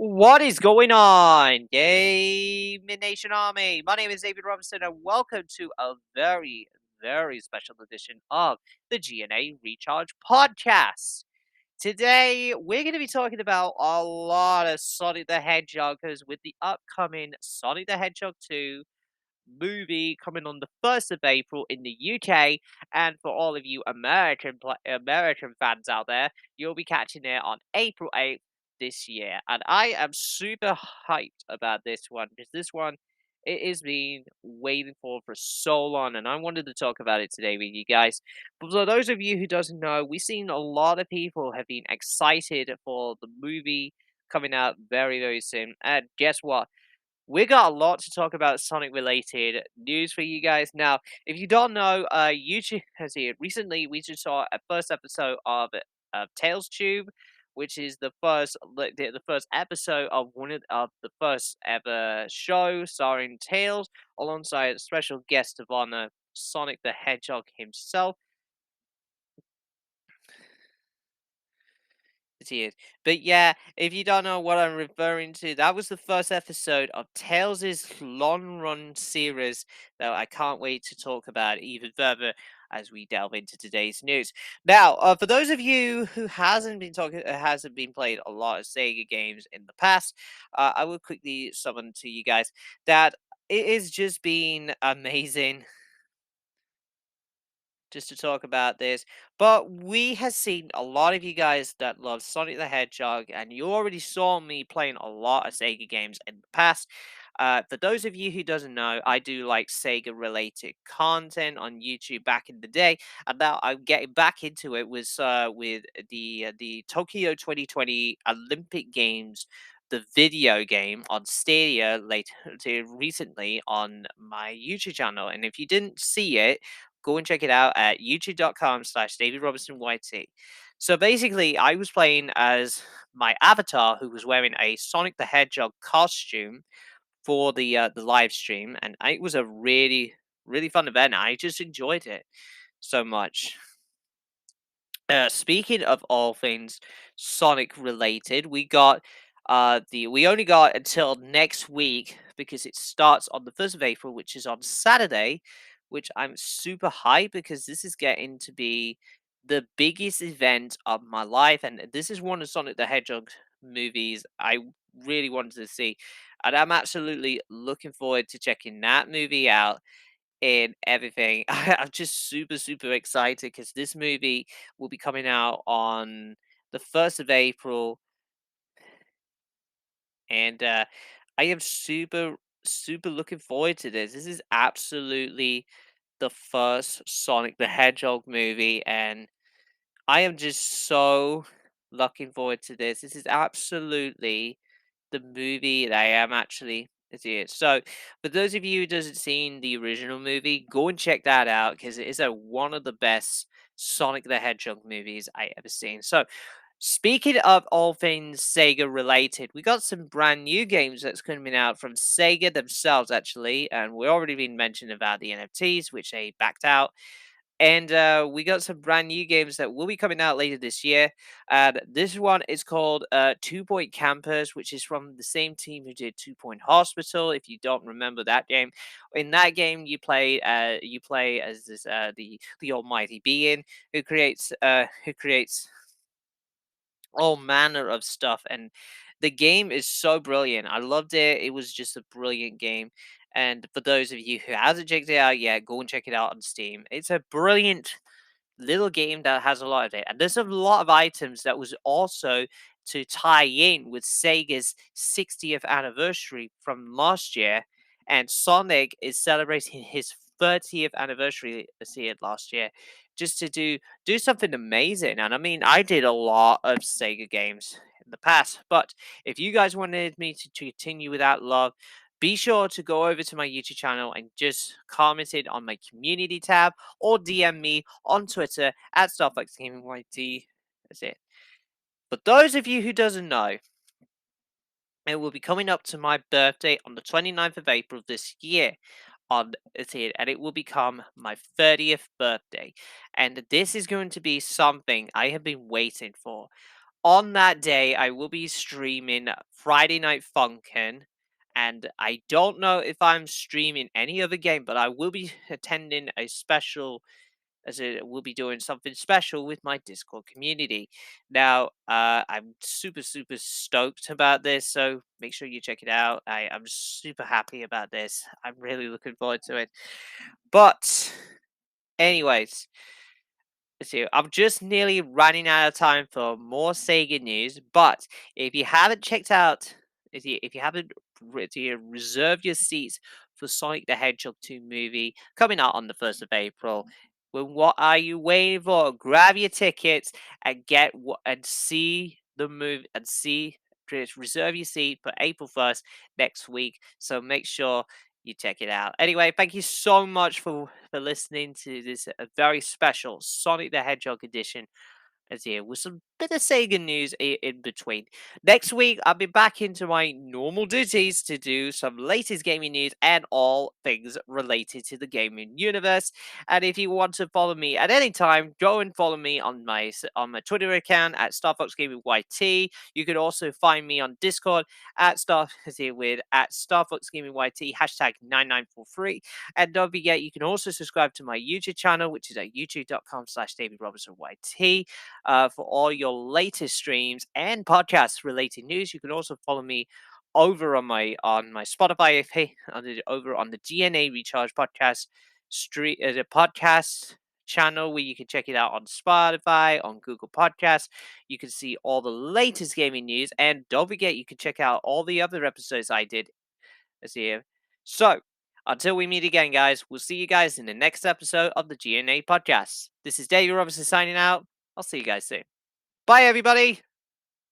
What is going on, Gaming Nation Army? My name is David Robinson, and welcome to a very special edition of the GNA Recharge podcast. Today, we're going to be talking about a lot of Sonic the Hedgehog, because with the upcoming Sonic the Hedgehog 2 movie coming on the 1st of April in the UK, and for all of you American fans out there, you'll be catching it on April 8th this year. And I am super hyped about this one because this one it is being waiting for so long, and I wanted to talk about it today with you guys. But for those of you who doesn't know, we've seen a lot of people have been excited for the movie coming out very soon. And guess what? We got a lot to talk about Sonic related news for you guys. Now, if you don't know, YouTube has here recently we just saw a first episode of Tails Tube, which is the first episode of one of the first ever show starring Tails alongside a special guest of honor, Sonic the Hedgehog himself. It is. But yeah, if you don't know what I'm referring to, that was the first episode of Tales' long run series that I can't wait to talk about even further as we delve into today's news. Now, for those of you who hasn't been played a lot of Sega games in the past, I will quickly summon to you guys that it is just been amazing just to talk about this. But we have seen a lot of you guys that love Sonic the Hedgehog, and you already saw me playing a lot of Sega games in the past. For those of you who doesn't know, I do like Sega related content on YouTube back in the day, and now I'm getting back into it with the Tokyo 2020 Olympic Games, the video game on Stadia recently on my YouTube channel. And if you didn't see it, go and check it out at youtube.com/David Robinson YT. So basically, I was playing as my avatar who was wearing a Sonic the Hedgehog costume for the live stream, and it was a really fun event. I just enjoyed it so much. Speaking of all things Sonic related, we only got until next week because it starts on the 1st of April, which is on Saturday, which I'm super hyped because this is getting to be the biggest event of my life, and this is one of Sonic the Hedgehog movies I really wanted to see, and I'm absolutely looking forward to checking that movie out and everything. I'm just super excited because this movie will be coming out on the 1st of April, and I am super looking forward to this. This is absolutely the first Sonic the Hedgehog movie, and I am just so looking forward to this. This is absolutely the movie that I am actually seeing. So, for those of you who doesn't seen the original movie, go and check that out because it is one of the best Sonic the Hedgehog movies I ever seen. So, speaking of all things Sega related, we got some brand new games that's coming out from Sega themselves actually, and we already been mentioned about the NFTs, which they backed out. And we got some brand new games that will be coming out later this year. And this one is called Two Point Campers, which is from the same team who did Two Point Hospital. If you don't remember that game, in that game you play as the almighty being who creates all manner of stuff, and the game is so brilliant. I loved it. It was just a brilliant game. And for those of you who hasn't checked it out yet, go and check it out on Steam. It's a brilliant little game that has a lot of it. And there's a lot of items that was also to tie in with Sega's 60th anniversary from last year. And Sonic is celebrating his 30th anniversary this year last year. Just to do something amazing. And I mean, I did a lot of Sega games in the past. But if you guys wanted me to continue with that love, be sure to go over to my YouTube channel and just comment it on my community tab or DM me on Twitter at StarFlexGamingYT. That's it. But those of you who doesn't know, it will be coming up to my birthday on the 29th of April this year. And it will become my 30th birthday. And this is going to be something I have been waiting for. on that day, I will be streaming Friday Night Funkin', and I don't know if I'm streaming any other game, but I will be attending a special, as it will be doing something special with my Discord community. Now, I'm super, super stoked about this, so make sure you check it out. I'm super happy about this. I'm really looking forward to it. But, anyways, so I'm just nearly running out of time for more Sega news, but if you haven't checked out, if you haven't reserved your seats for Sonic the Hedgehog 2 movie coming out on the 1st of April, well, what are you waiting for? Grab your tickets and and see the movie and just reserve your seat for April 1st next week. So make sure you check it out. Anyway, thank you so much for listening to this very special Sonic the Hedgehog edition as here with some bit of Sega news in between. Next week, I'll be back into my normal duties to do some latest gaming news and all things related to the gaming universe. And if you want to follow me at any time, go and follow me on my Twitter account at StarFoxGamingYT. You can also find me on Discord at StarFoxGamingYT hashtag 9943. And don't forget, you can also subscribe to my YouTube channel, which is at youtube.com/DavidRobertsonYT for all your latest streams and podcast related news. You can also follow me over on my Spotify over on the GNA Recharge podcast the podcast channel where you can check it out on Spotify, on Google Podcasts. You can see all the latest gaming news, and don't forget you can check out all the other episodes I did this year. So until we meet again, guys, we'll see you guys in the next episode of the GNA podcast. This is David Robinson signing out. I'll see you guys soon. Bye, everybody.